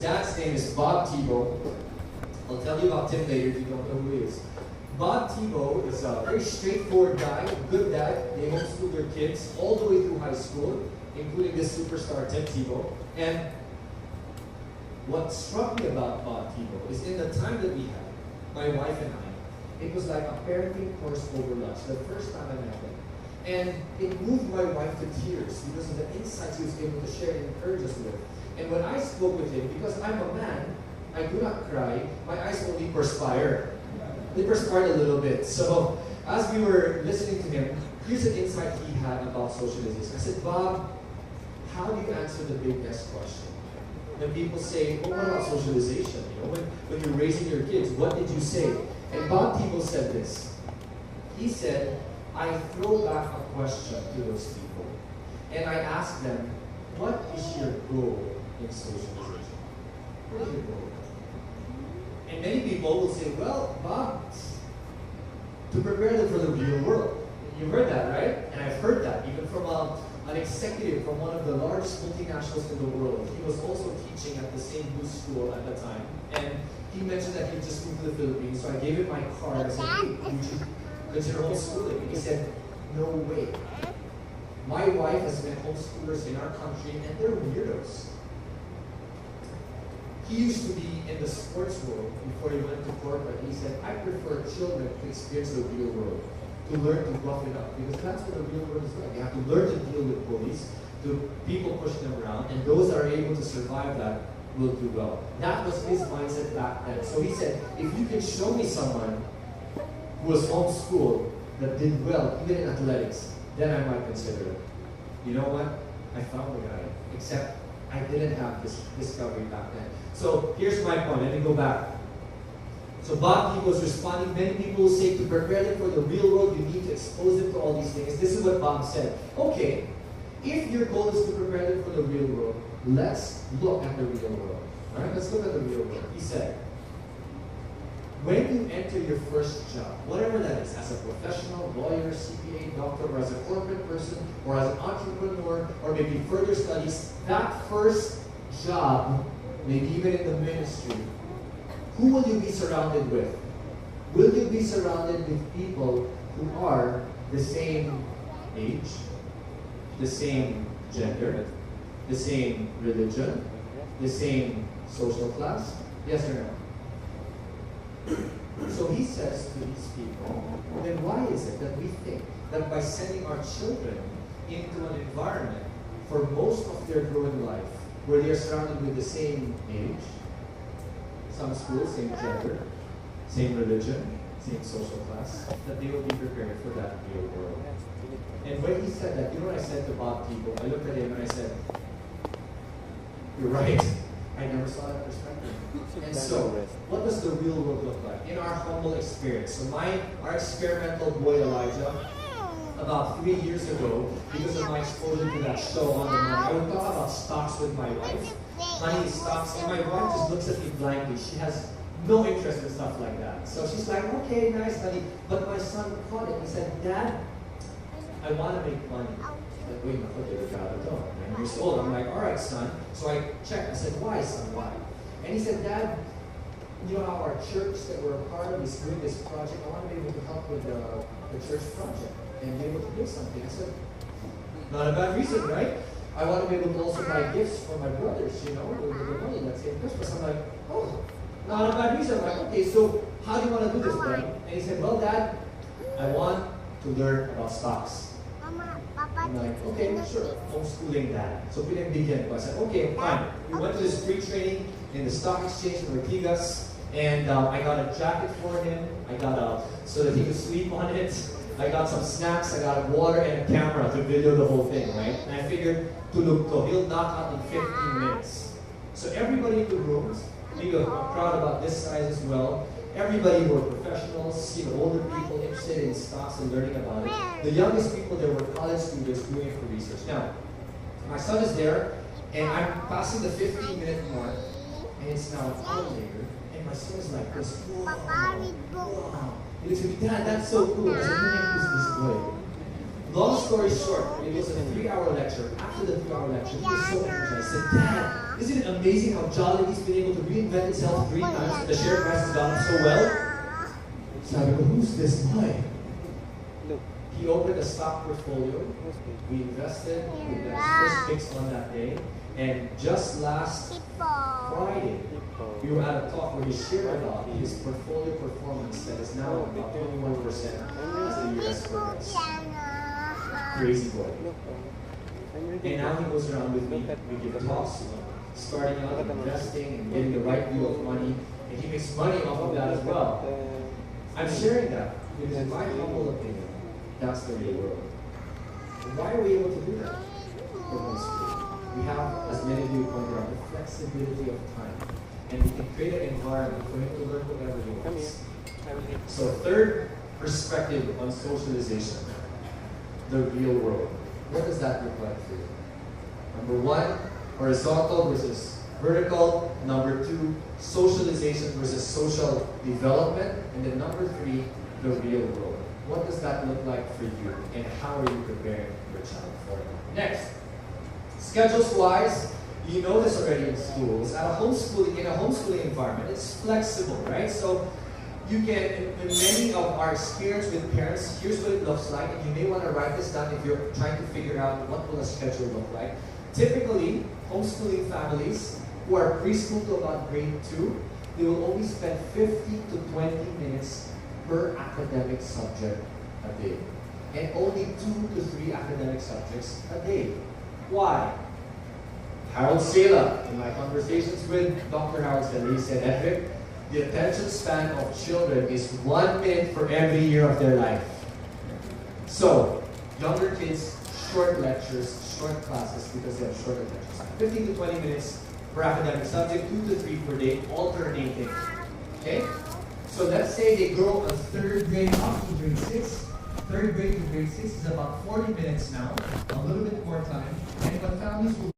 Dad's name is Bob Tebow. I'll tell you about Tim later if you don't know who he is. Bob Tebow is a very straightforward guy, good dad. They homeschool their kids all the way through high school, including this superstar Tim Tebow. And what struck me about Bob Tebow is in the time that we had, my wife and I, it was like a parenting course over lunch, the first time I met him. And it moved my wife to tears because of the insights he was able to share and encourage us with. And when I spoke with him, because I'm a man, I do not cry, my eyes only perspire. They perspired a little bit. So as we were listening to him, here's an insight he had about socialization. I said, Bob, how do you answer the big S question? When people say, oh, what about socialization? You know, when you're raising your kids, what did you say? And Bob Tebow said this. He said, I throw back a question to those people. And I ask them, what is your goal in socialization? What is your goal? And many people will say, well, Bob, to prepare them for the real world. You've heard that, right? And I've heard that even from an executive from one of the largest multinationals in the world. He was also teaching at the same boost school at the time. And he mentioned that he just moved to the Philippines. So I gave him my card. I said, hey, would you consider homeschooling? And he said, no way. My wife has been homeschoolers in our country, and they're weirdos. He used to be in the sports world before he went to corporate. He said, I prefer children to experience the real world, to learn to rough it up, because that's what the real world is like. You have to learn to deal with bullies, to people pushing them around, and those that are able to survive that will do well. That was his mindset back then. So he said, if you can show me someone who was homeschooled that did well, even in athletics, then I might consider it. You know what? I found the guy, except I didn't have this discovery back then. So here's my point. Let me go back. So Bob Tebow was responding. Many people will say to prepare them for the real world, you need to expose them to all these things. This is what Bob said. Okay, if your goal is to prepare them for the real world, let's look at the real world. All right, let's look at the real world. He said, when you enter your first job, whatever that is, as a professional, lawyer, CPA, doctor, or as a corporate person, or as an entrepreneur, or maybe further studies, that first job, maybe even in the ministry, who will you be surrounded with? Will you be surrounded with people who are the same age, the same gender, the same religion, the same social class? Yes or no? So he says to these people, then why is it that we think that by sending our children into an environment for most of their growing life, where they are surrounded with the same age, some schools, same gender, same religion, same social class, that they will be prepared for that real world? And when he said that, you know what I said to Bob Tebow? I looked at him and I said, you're right. I never saw that perspective. And so, what does the real world look like? In our humble experience. So our experimental boy Elijah, about 3 years ago, because of my exposure to that show on the money, I would talk about stocks with my wife. Money stocks, and my wife just looks at me blindly. She has no interest in stuff like that. So she's like, okay, nice, honey. But my son caught it. He said, Dad, I want to make money. Like, wait, no, okay, we got it, 9 years old. I'm like, all right, son. So I checked. I said, why, son, why? And he said, Dad, you know how our church that we're a part of is doing this project? I want to be able to help with the church project and be able to do something. I said, not a bad reason, right? I want to be able to also buy gifts for my brothers, you know, with the money, let's say Christmas. I'm like, oh, not a bad reason. I'm like, okay, so how do you want to do this, Dad? And he said, well, Dad, I want to learn about stocks. I'm like, okay, sure, homeschooling that. So we didn't begin. But I said, okay, fine. We went to this free training in the stock exchange in Ortigas, and I got a jacket for him. I got so that he could sleep on it. I got some snacks, I got water and a camera to video the whole thing, right? And I figured, tulog he'll knock out in 15 minutes. So everybody in the rooms, we got a crowd about this size as well. Everybody were professionals, older people interested in stocks and learning about it. The youngest people there were college students doing it for research. Now, my son is there, and I'm passing the 15-minute mark, and it's now an hour later, and my son is like this, wow. He looks at me, Dad, that's so cool. I said, who's this boy? Long story short, it was a 3-hour lecture. After the 3-hour lecture, he was so energized. I said, Dad, Isn't it amazing how Jollibee's been able to reinvent itself 3 times and the share price has gone up so well? Sabi ko, who's this boy? He opened a stock portfolio. We invested with the first picks on that day. And just last Friday, we were at a talk where he shared about his portfolio performance that is now about 21% as the US progress. Crazy boy. And now he goes around with me. We give talks, starting out investing and getting the right deal of money. And he makes money off of that as well. I'm sharing that because in my humble opinion, that's the real world. And why are we able to do that? For homeschool. We have, as many of you pointed out, the flexibility of time. And we can create an environment for him to learn whatever he wants. So third perspective on socialization, the real world. What does that look like for you? Number one, horizontal versus vertical. Number two, socialization versus social development. And then number three, the real world. What does that look like for you? And how are you preparing your child for it? Next, schedules-wise, you know this already in schools. In a homeschooling environment, it's flexible, right? So you can, in many of our experience with parents, here's what it looks like, and you may want to write this down if you're trying to figure out what will a schedule look like. Typically, homeschooling families who are preschool to about grade 2, they will only spend 50 to 20 minutes per academic subject a day. And only 2 to 3 academic subjects a day. Why? Harold Sela, in my conversations with Dr. Harold Sela, he said, Edric, the attention span of children is 1 minute for every year of their life. So, younger kids, short lectures, short classes because they have short attention span. 15 to 20 minutes per academic subject, 2 to 3 per day, alternating. Okay? So let's say they grow on 3rd grade up to grade 6. 3rd grade to grade 6 is about 40 minutes now, a little bit more time. And what families will